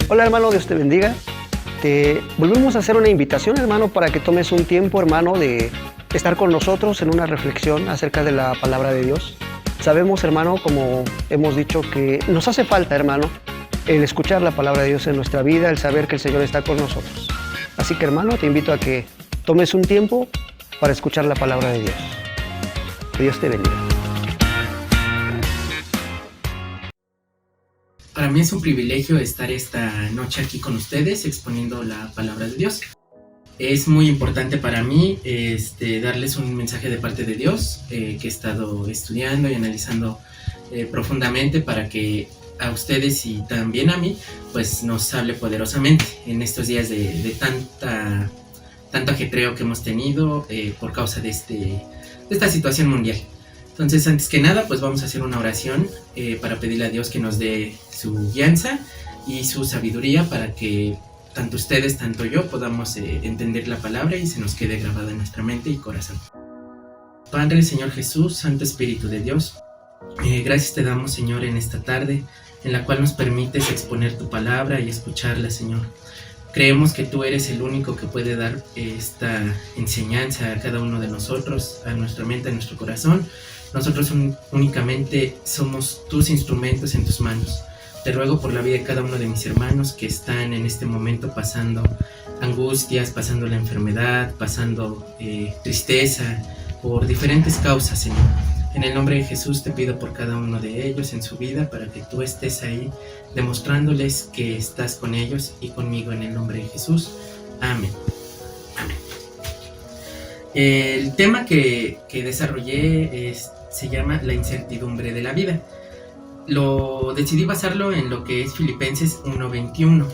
Hola hermano, Dios te bendiga. Te volvemos a hacer una invitación, hermano, para que tomes un tiempo, hermano, de estar con nosotros en una reflexión acerca de la palabra de Dios. Sabemos, hermano, como hemos dicho, que nos hace falta, hermano, el escuchar la palabra de Dios en nuestra vida, el saber que el Señor está con nosotros. Así que, hermano, te invito a que tomes un tiempo para escuchar la palabra de Dios. Que Dios te bendiga. Para mí es un privilegio estar esta noche aquí con ustedes exponiendo la palabra de Dios. Es muy importante para mí darles un mensaje de parte de Dios que he estado estudiando y analizando profundamente para que a ustedes y también a mí pues nos hable poderosamente en estos días de tanto ajetreo que hemos tenido por causa de esta situación mundial. Entonces, antes que nada, pues vamos a hacer una oración para pedirle a Dios que nos dé su guianza y su sabiduría para que tanto ustedes, tanto yo, podamos entender la palabra y se nos quede grabada en nuestra mente y corazón. Padre, Señor Jesús, Santo Espíritu de Dios, gracias te damos, Señor, en esta tarde, en la cual nos permites exponer tu palabra y escucharla, Señor. Creemos que tú eres el único que puede dar esta enseñanza a cada uno de nosotros, a nuestra mente, a nuestro corazón. Nosotros únicamente somos tus instrumentos en tus manos. Te ruego por la vida de cada uno de mis hermanos que están en este momento pasando angustias, pasando la enfermedad, pasando tristeza, por diferentes causas, Señor. En el nombre de Jesús te pido por cada uno de ellos en su vida para que tú estés ahí demostrándoles que estás con ellos y conmigo en el nombre de Jesús. Amén. Amén. El tema que desarrollé se llama la incertidumbre de la vida. Decidí basarlo en lo que es Filipenses 1:21.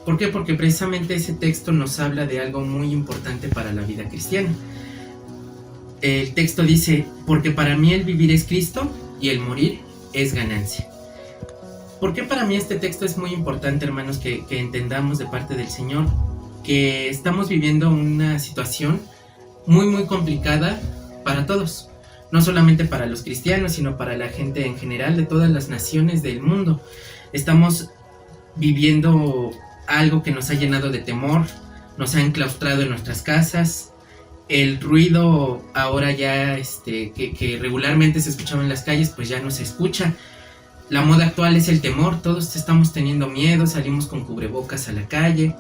¿Por qué? Porque precisamente ese texto nos habla de algo muy importante para la vida cristiana. El texto dice, porque para mí el vivir es Cristo y el morir es ganancia. ¿Por qué para mí este texto es muy importante, hermanos, que entendamos de parte del Señor que estamos viviendo una situación muy muy complicada para todos? No solamente para los cristianos, sino para la gente en general de todas las naciones del mundo. Estamos viviendo algo que nos ha llenado de temor, nos ha enclaustrado en nuestras casas. El ruido ahora ya que regularmente se escuchaba en las calles, pues ya no se escucha. La moda actual es el temor, todos estamos teniendo miedo, salimos con cubrebocas a la calle.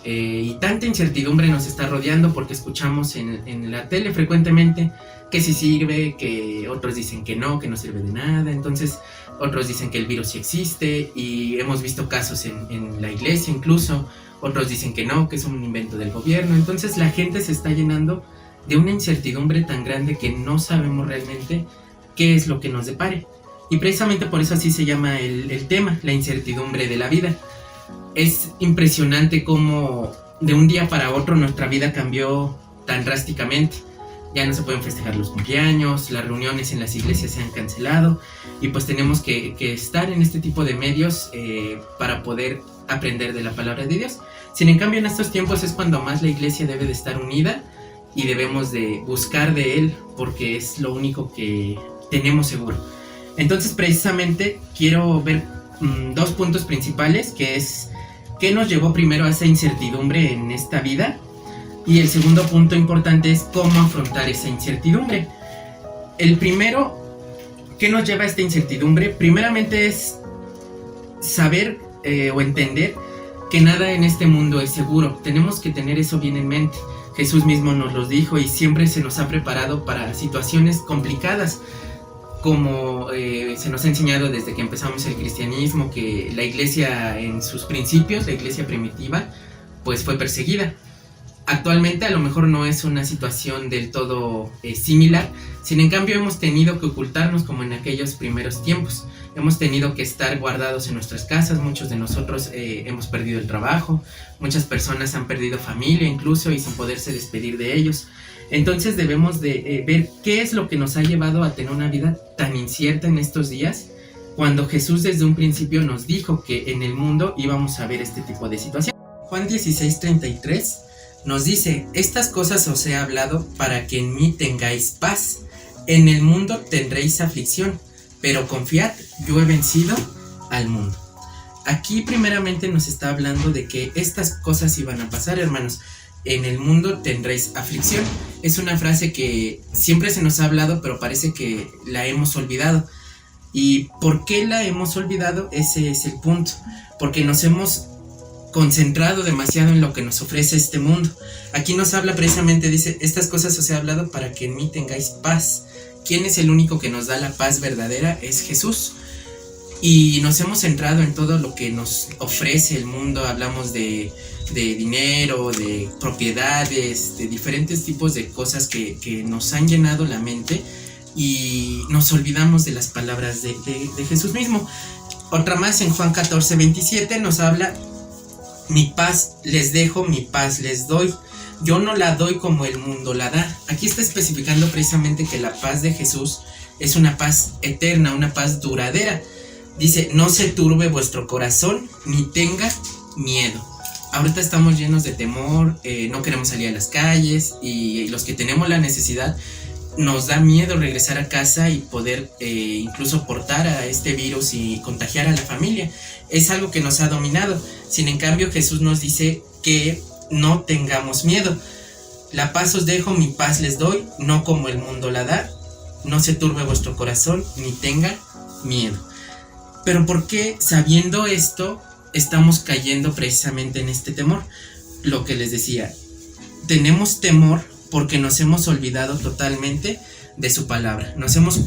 Y tanta incertidumbre nos está rodeando porque escuchamos en la tele frecuentemente que sí sirve, que otros dicen que no sirve de nada. Entonces otros dicen que el virus sí existe y hemos visto casos en la iglesia incluso. Otros dicen que no, que es un invento del gobierno. Entonces la gente se está llenando de una incertidumbre tan grande que no sabemos realmente qué es lo que nos depare. Y precisamente por eso así se llama el tema, la incertidumbre de la vida. Es impresionante cómo de un día para otro nuestra vida cambió tan drásticamente. Ya no se pueden festejar los cumpleaños, las reuniones en las iglesias se han cancelado y pues tenemos que estar en este tipo de medios para poder aprender de la palabra de Dios. Sin en cambio en estos tiempos es cuando más la iglesia debe de estar unida y debemos de buscar de Él porque es lo único que tenemos seguro. Entonces precisamente quiero ver dos puntos principales, que es qué nos llevó primero a esa incertidumbre en esta vida, y el segundo punto importante es cómo afrontar esa incertidumbre. El primero, ¿qué nos lleva a esta incertidumbre? Primeramente es saber o entender que nada en este mundo es seguro. Tenemos que tener eso bien en mente. Jesús mismo nos lo dijo y siempre se nos ha preparado para situaciones complicadas, como se nos ha enseñado desde que empezamos el cristianismo, que la iglesia en sus principios, la iglesia primitiva, pues fue perseguida. Actualmente a lo mejor no es una situación del todo similar, sin en cambio hemos tenido que ocultarnos como en aquellos primeros tiempos. Hemos tenido que estar guardados en nuestras casas, muchos de nosotros hemos perdido el trabajo, muchas personas han perdido familia incluso y sin poderse despedir de ellos. Entonces debemos de ver qué es lo que nos ha llevado a tener una vida tan incierta en estos días, cuando Jesús desde un principio nos dijo que en el mundo íbamos a ver este tipo de situación. Juan 16:33 nos dice, estas cosas os he hablado para que en mí tengáis paz. En el mundo tendréis aflicción, pero confiad, yo he vencido al mundo. Aquí primeramente nos está hablando de que estas cosas iban a pasar, hermanos. En el mundo tendréis aflicción. Es una frase que siempre se nos ha hablado, pero parece que la hemos olvidado. ¿Y por qué la hemos olvidado? Ese es el punto. Porque nos hemos concentrado demasiado en lo que nos ofrece este mundo. Aquí nos habla precisamente, dice, estas cosas os he hablado para que en mí tengáis paz. ¿Quién es el único que nos da la paz verdadera? Es Jesús. Y nos hemos centrado en todo lo que nos ofrece el mundo. Hablamos de dinero, de propiedades, de diferentes tipos de cosas que nos han llenado la mente, y nos olvidamos de las palabras de Jesús mismo. Otra más en Juan 14:27 nos habla: mi paz les dejo, mi paz les doy. Yo no la doy como el mundo la da. Aquí está especificando precisamente que la paz de Jesús es una paz eterna, una paz duradera. Dice, no se turbe vuestro corazón, ni tenga miedo. Ahorita estamos llenos de temor, no queremos salir a las calles, y los que tenemos la necesidad, nos da miedo regresar a casa y poder incluso portar a este virus y contagiar a la familia. Es algo que nos ha dominado. Sin en cambio, Jesús nos dice que no tengamos miedo. La paz os dejo, mi paz les doy, no como el mundo la da. No se turbe vuestro corazón, ni tenga miedo. Pero ¿por qué, sabiendo esto, estamos cayendo precisamente en este temor? Lo que les decía, tenemos temor porque nos hemos olvidado totalmente de su palabra. Nos hemos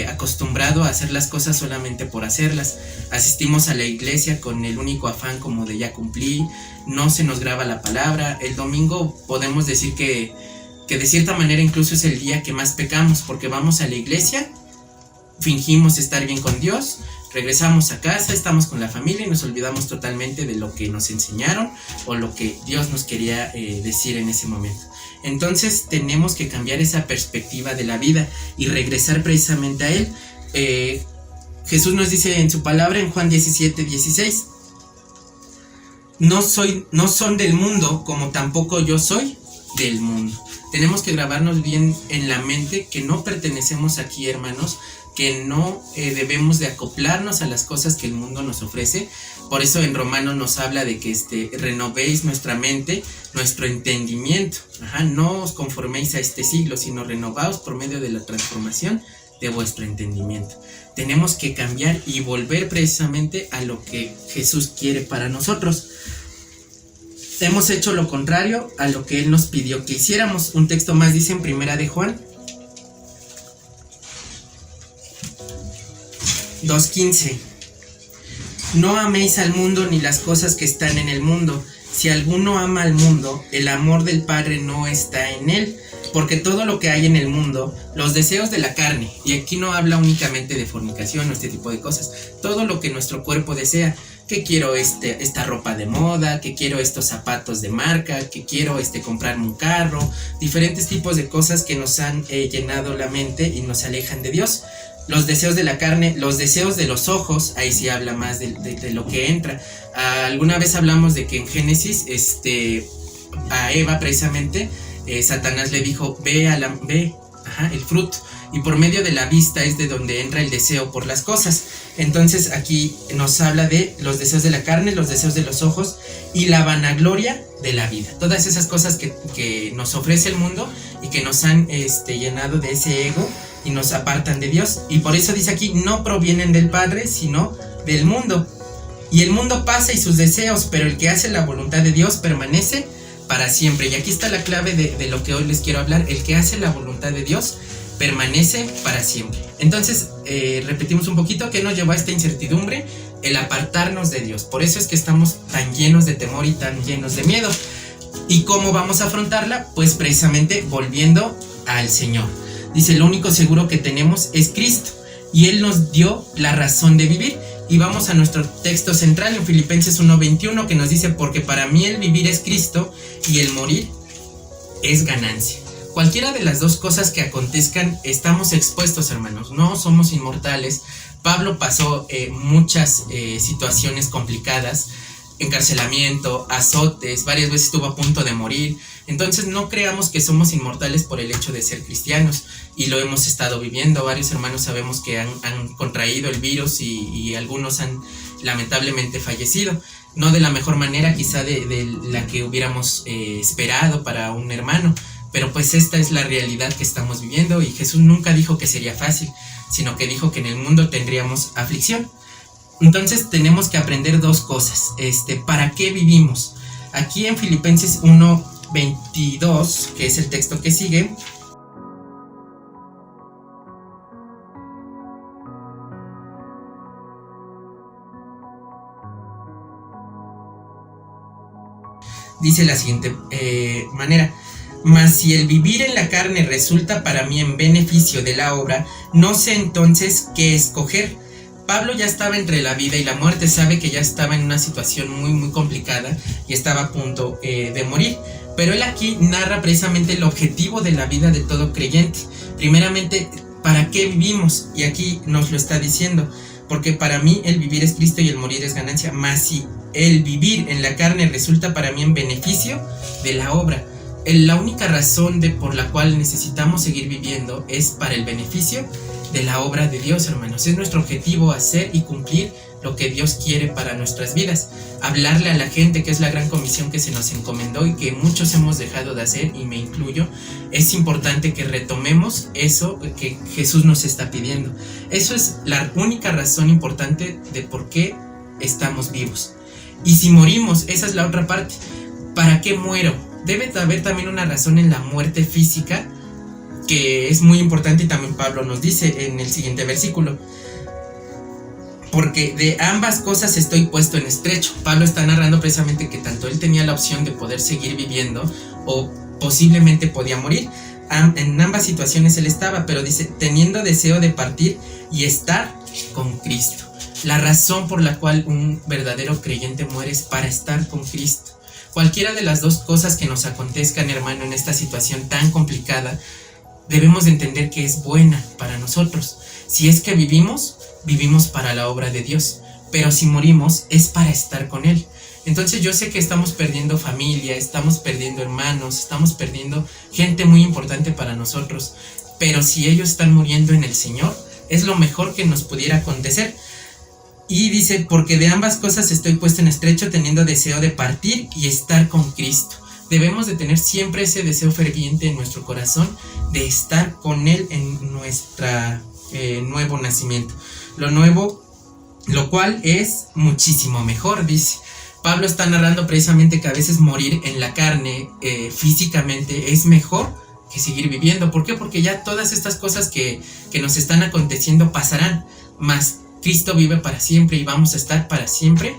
acostumbrado a hacer las cosas solamente por hacerlas. Asistimos a la iglesia con el único afán como de ya cumplí, no se nos graba la palabra. El domingo podemos decir que de cierta manera incluso es el día que más pecamos, porque vamos a la iglesia, fingimos estar bien con Dios, regresamos a casa, estamos con la familia y nos olvidamos totalmente de lo que nos enseñaron o lo que Dios nos quería decir en ese momento. Entonces tenemos que cambiar esa perspectiva de la vida y regresar precisamente a Él. Jesús nos dice en su palabra en Juan 17:16, no son del mundo, como tampoco yo soy del mundo. Tenemos que grabarnos bien en la mente que no pertenecemos aquí, hermanos, que no debemos de acoplarnos a las cosas que el mundo nos ofrece. Por eso en Romanos nos habla de que renovéis nuestra mente, nuestro entendimiento. No os conforméis a este siglo, sino renovaos por medio de la transformación de vuestro entendimiento. Tenemos que cambiar y volver precisamente a lo que Jesús quiere para nosotros. Hemos hecho lo contrario a lo que Él nos pidió que hiciéramos. Un texto más dice en Primera de Juan 2:15, no améis al mundo ni las cosas que están en el mundo. Si alguno ama al mundo, el amor del Padre no está en él. Porque todo lo que hay en el mundo, los deseos de la carne, y aquí no habla únicamente de fornicación o este tipo de cosas, todo lo que nuestro cuerpo desea, que quiero esta ropa de moda, que quiero estos zapatos de marca, que quiero comprarme un carro, diferentes tipos de cosas que nos han llenado la mente y nos alejan de Dios. Los deseos de la carne, los deseos de los ojos, ahí sí habla más de lo que entra. Alguna vez hablamos de que en Génesis, a Eva precisamente, Satanás le dijo, ve el fruto, y por medio de la vista es de donde entra el deseo por las cosas. Entonces aquí nos habla de los deseos de la carne, los deseos de los ojos y la vanagloria de la vida. Todas esas cosas que nos ofrece el mundo y que nos han llenado de ese ego y nos apartan de Dios. Y por eso dice aquí, no provienen del Padre, sino del mundo. Y el mundo pasa y sus deseos, pero el que hace la voluntad de Dios permanece para siempre. Y aquí está la clave de lo que hoy les quiero hablar. El que hace la voluntad de Dios permanece para siempre. Entonces, repetimos un poquito, ¿qué nos llevó a esta incertidumbre? El apartarnos de Dios. Por eso es que estamos tan llenos de temor y tan llenos de miedo. ¿Y cómo vamos a afrontarla? Pues precisamente volviendo al Señor. Dice, lo único seguro que tenemos es Cristo, y Él nos dio la razón de vivir. Y vamos a nuestro texto central en Filipenses 1:21, que nos dice, porque para mí el vivir es Cristo y el morir es ganancia. Cualquiera de las dos cosas que acontezcan, estamos expuestos, hermanos, no somos inmortales. Pablo pasó muchas situaciones complicadas, encarcelamiento, azotes, varias veces estuvo a punto de morir. Entonces no creamos que somos inmortales por el hecho de ser cristianos, y lo hemos estado viviendo. Varios hermanos sabemos que han contraído el virus y algunos han lamentablemente fallecido, no de la mejor manera quizá de la que hubiéramos esperado para un hermano, pero pues esta es la realidad que estamos viviendo, y Jesús nunca dijo que sería fácil, sino que dijo que en el mundo tendríamos aflicción. Entonces tenemos que aprender dos cosas. ¿Para qué vivimos? Aquí en Filipenses 1:22, que es el texto que sigue, dice la siguiente manera: mas si el vivir en la carne resulta para mí en beneficio de la obra, no sé entonces qué escoger. Pablo ya estaba entre la vida y la muerte, sabe que ya estaba en una situación muy muy complicada y estaba a punto de morir, pero él aquí narra precisamente el objetivo de la vida de todo creyente. Primeramente, ¿para qué vivimos? Y aquí nos lo está diciendo: porque para mí el vivir es Cristo y el morir es ganancia, mas si el vivir en la carne resulta para mí en beneficio de la obra. La única razón por la cual necesitamos seguir viviendo es para el beneficio de la obra de Dios, hermanos. Es nuestro objetivo hacer y cumplir lo que Dios quiere para nuestras vidas. Hablarle a la gente, que es la gran comisión que se nos encomendó y que muchos hemos dejado de hacer, y me incluyo. Es importante que retomemos eso que Jesús nos está pidiendo. Eso es la única razón importante de por qué estamos vivos. Y si morimos, esa es la otra parte. ¿Para qué muero? Debe haber también una razón en la muerte física, que es muy importante, y también Pablo nos dice en el siguiente versículo: porque de ambas cosas estoy puesto en estrecho. Pablo está narrando precisamente que tanto él tenía la opción de poder seguir viviendo o posiblemente podía morir. En ambas situaciones él estaba, pero dice: teniendo deseo de partir y estar con Cristo. La razón por la cual un verdadero creyente muere es para estar con Cristo. Cualquiera de las dos cosas que nos acontezcan, hermano, en esta situación tan complicada, debemos de entender que es buena para nosotros. Si es que vivimos para la obra de Dios, pero si morimos es para estar con Él. Entonces yo sé que estamos perdiendo familia, estamos perdiendo hermanos, estamos perdiendo gente muy importante para nosotros, pero si ellos están muriendo en el Señor, es lo mejor que nos pudiera acontecer. Y dice: porque de ambas cosas estoy puesto en estrecho, teniendo deseo de partir y estar con Cristo. Debemos de tener siempre ese deseo ferviente en nuestro corazón de estar con Él en nuestra nuevo nacimiento. Lo nuevo, lo cual es muchísimo mejor, dice. Pablo está narrando precisamente que a veces morir en la carne físicamente es mejor que seguir viviendo. ¿Por qué? Porque ya todas estas cosas que nos están aconteciendo pasarán, mas Cristo vive para siempre y vamos a estar para siempre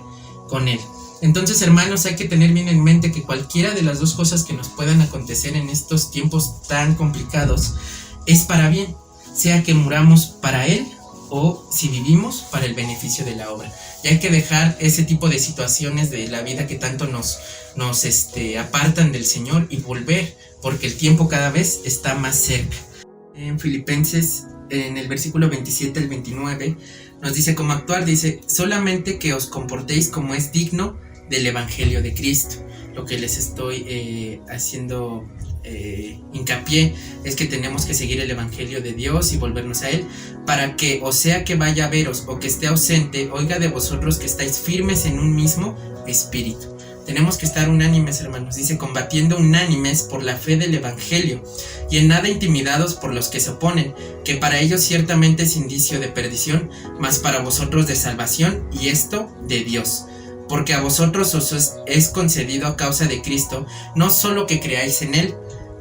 con Él. Entonces, hermanos, hay que tener bien en mente que cualquiera de las dos cosas que nos puedan acontecer en estos tiempos tan complicados es para bien, sea que muramos para Él o si vivimos para el beneficio de la obra. Y hay que dejar ese tipo de situaciones de la vida que tanto nos apartan del Señor y volver, porque el tiempo cada vez está más cerca. En Filipenses, en el versículo 27 al 29, nos dice cómo actuar. Dice: solamente que os comportéis como es digno del Evangelio de Cristo. Lo que les estoy haciendo hincapié es que tenemos que seguir el Evangelio de Dios y volvernos a Él, para que, o sea que vaya a veros o que esté ausente, oiga de vosotros que estáis firmes en un mismo espíritu. Tenemos que estar unánimes, hermanos. Dice: combatiendo unánimes por la fe del Evangelio, y en nada intimidados por los que se oponen, que para ellos ciertamente es indicio de perdición, mas para vosotros de salvación, y esto de Dios. Porque a vosotros os es concedido a causa de Cristo, no solo que creáis en Él,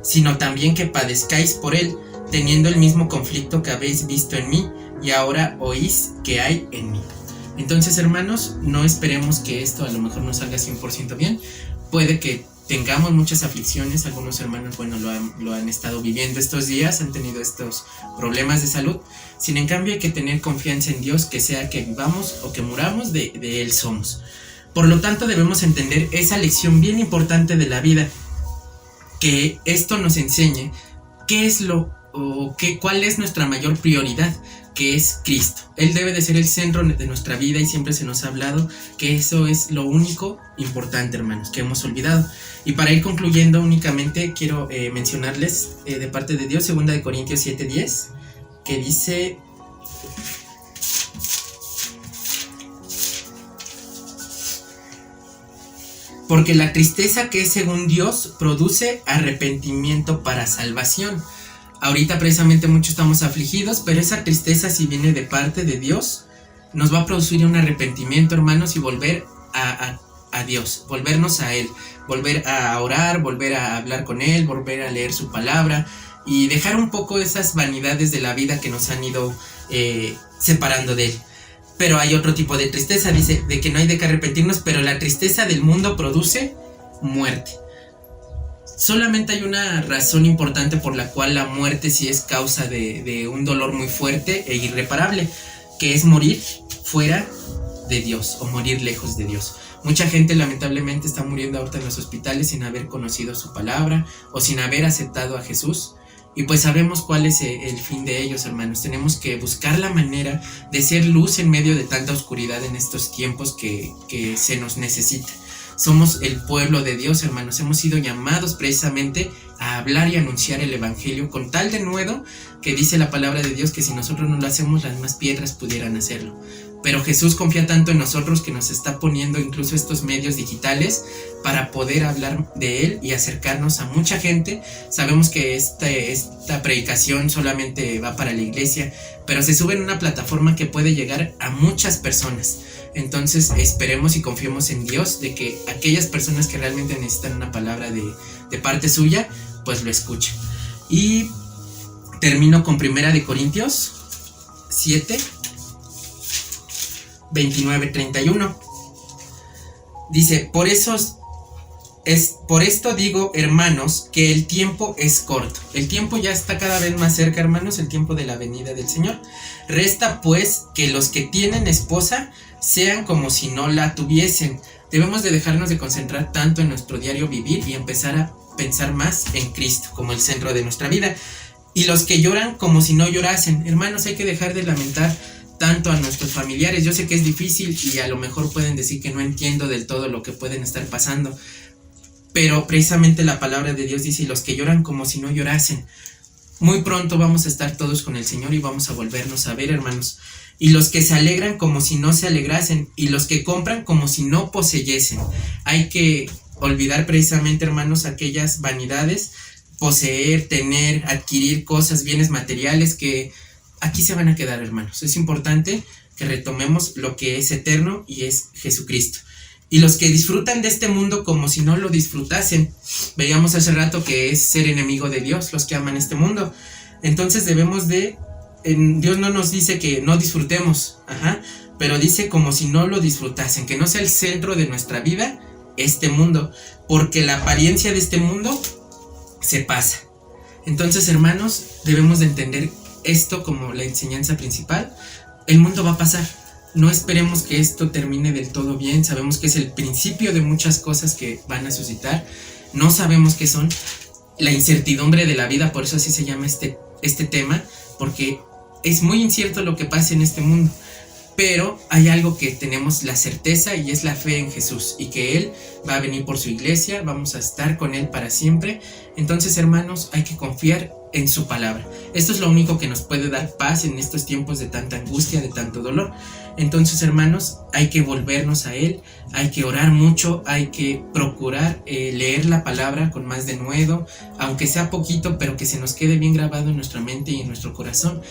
sino también que padezcáis por Él, teniendo el mismo conflicto que habéis visto en mí, y ahora oís que hay en mí. Entonces, hermanos, no esperemos que esto a lo mejor no salga 100% bien. Puede que tengamos muchas aflicciones. Algunos hermanos, bueno, lo han estado viviendo estos días, han tenido estos problemas de salud. Sin en cambio, hay que tener confianza en Dios, que sea que vivamos o que muramos, de Él somos. Por lo tanto, debemos entender esa lección bien importante de la vida, que esto nos enseñe qué es cuál es nuestra mayor prioridad, que es Cristo. Él debe de ser el centro de nuestra vida y siempre se nos ha hablado que eso es lo único importante, hermanos, que hemos olvidado. Y para ir concluyendo, únicamente quiero mencionarles de parte de Dios, 2 de Corintios 7:10, que dice: porque la tristeza que es según Dios produce arrepentimiento para salvación. Ahorita precisamente muchos estamos afligidos, pero esa tristeza, si viene de parte de Dios, nos va a producir un arrepentimiento, hermanos, y volver a Dios, volvernos a Él, volver a orar, volver a hablar con Él, volver a leer su palabra y dejar un poco esas vanidades de la vida que nos han ido separando de Él. Pero hay otro tipo de tristeza, dice, de que no hay de qué arrepentirnos, pero la tristeza del mundo produce muerte. Solamente hay una razón importante por la cual la muerte sí es causa de un dolor muy fuerte e irreparable, que es morir fuera de Dios o morir lejos de Dios. Mucha gente lamentablemente está muriendo ahorita en los hospitales sin haber conocido su palabra o sin haber aceptado a Jesús. Y pues sabemos cuál es el fin de ellos, hermanos. Tenemos que buscar la manera de ser luz en medio de tanta oscuridad en estos tiempos que se nos necesita. Somos el pueblo de Dios, hermanos. Hemos sido llamados precisamente a hablar y anunciar el evangelio con tal denuedo que dice la palabra de Dios que si nosotros no lo hacemos, las más piedras pudieran hacerlo. Pero Jesús confía tanto en nosotros que nos está poniendo incluso estos medios digitales para poder hablar de Él y acercarnos a mucha gente. Sabemos que esta predicación solamente va para la iglesia, pero se sube en una plataforma que puede llegar a muchas personas. Entonces esperemos y confiemos en Dios de que aquellas personas que realmente necesitan una palabra de parte suya, pues lo escuchen. Y termino con 1 de Corintios 7, 29-31. Dice: por esto digo, hermanos, que el tiempo es corto. El tiempo ya está cada vez más cerca, hermanos, el tiempo de la venida del Señor. Resta pues que los que tienen esposa sean como si no la tuviesen. Debemos de dejarnos de concentrar tanto en nuestro diario vivir y empezar a pensar más en Cristo como el centro de nuestra vida. Y los que lloran como si no llorasen. Hermanos, hay que dejar de lamentar tanto a nuestros familiares. Yo sé que es difícil y a lo mejor pueden decir que no entiendo del todo lo que pueden estar pasando, pero precisamente la palabra de Dios dice: y los que lloran como si no llorasen. Muy pronto vamos a estar todos con el Señor y vamos a volvernos a ver, hermanos. Y los que se alegran como si no se alegrasen, y los que compran como si no poseyesen. Hay que olvidar precisamente, hermanos, aquellas vanidades, poseer, tener, adquirir cosas, bienes materiales que aquí se van a quedar, hermanos. Es importante que retomemos lo que es eterno y es Jesucristo. Y los que disfrutan de este mundo como si no lo disfrutasen. Veíamos hace rato que es ser enemigo de Dios, los que aman este mundo. Entonces debemos de... Dios no nos dice que no disfrutemos, pero dice como si no lo disfrutasen, que no sea el centro de nuestra vida este mundo, porque la apariencia de este mundo se pasa. Entonces, hermanos, debemos de entender esto como la enseñanza principal. El mundo va a pasar. No esperemos que esto termine del todo bien. Sabemos que es el principio de muchas cosas que van a suscitar. No sabemos qué son. La incertidumbre de la vida, por eso así se llama este tema, porque es muy incierto lo que pasa en este mundo. Pero hay algo que tenemos la certeza y es la fe en Jesús y que Él va a venir por su iglesia, vamos a estar con Él para siempre. Entonces, hermanos, hay que confiar en su palabra. Esto es lo único que nos puede dar paz en estos tiempos de tanta angustia, de tanto dolor. Entonces, hermanos, hay que volvernos a Él, hay que orar mucho, hay que procurar leer la palabra con más denuedo, aunque sea poquito, pero que se nos quede bien grabado en nuestra mente y en nuestro corazón.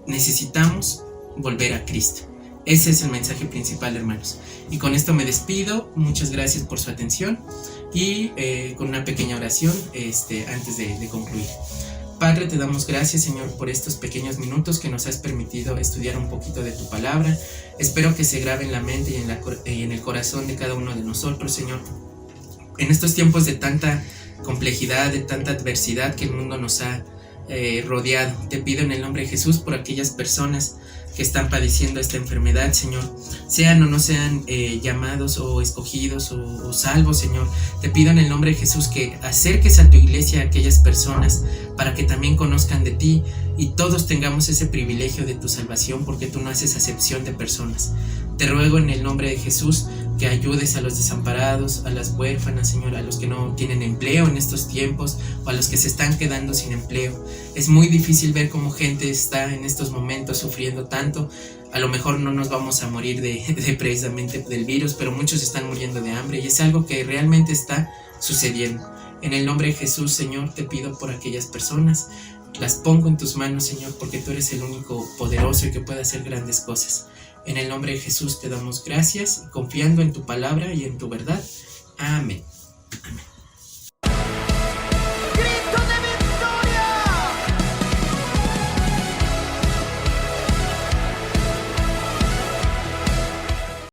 Necesitamos volver a Cristo. Ese es el mensaje principal, hermanos. Y con esto me despido. Muchas gracias por su atención. Y con una pequeña oración antes de concluir. Padre, te damos gracias, Señor, por estos pequeños minutos que nos has permitido estudiar un poquito de tu palabra. Espero que se grabe en la mente y en el corazón de cada uno de nosotros, Señor. En estos tiempos de tanta complejidad, de tanta adversidad que el mundo nos ha rodeado, te pido en el nombre de Jesús por aquellas personas que están padeciendo esta enfermedad, Señor, sean o no sean llamados o escogidos o salvos, Señor. Te pido en el nombre de Jesús que acerques a tu iglesia a aquellas personas para que también conozcan de ti y todos tengamos ese privilegio de tu salvación, porque tú no haces acepción de personas. Te ruego en el nombre de Jesús que ayudes a los desamparados, a las huérfanas, Señor, a los que no tienen empleo en estos tiempos o a los que se están quedando sin empleo. Es muy difícil ver cómo gente está en estos momentos sufriendo tanto. A lo mejor no nos vamos a morir de precisamente del virus, pero muchos están muriendo de hambre y es algo que realmente está sucediendo. En el nombre de Jesús, Señor, te pido por aquellas personas. Las pongo en tus manos, Señor, porque tú eres el único poderoso y que puede hacer grandes cosas. En el nombre de Jesús te damos gracias, confiando en tu palabra y en tu verdad. Amén. Amén.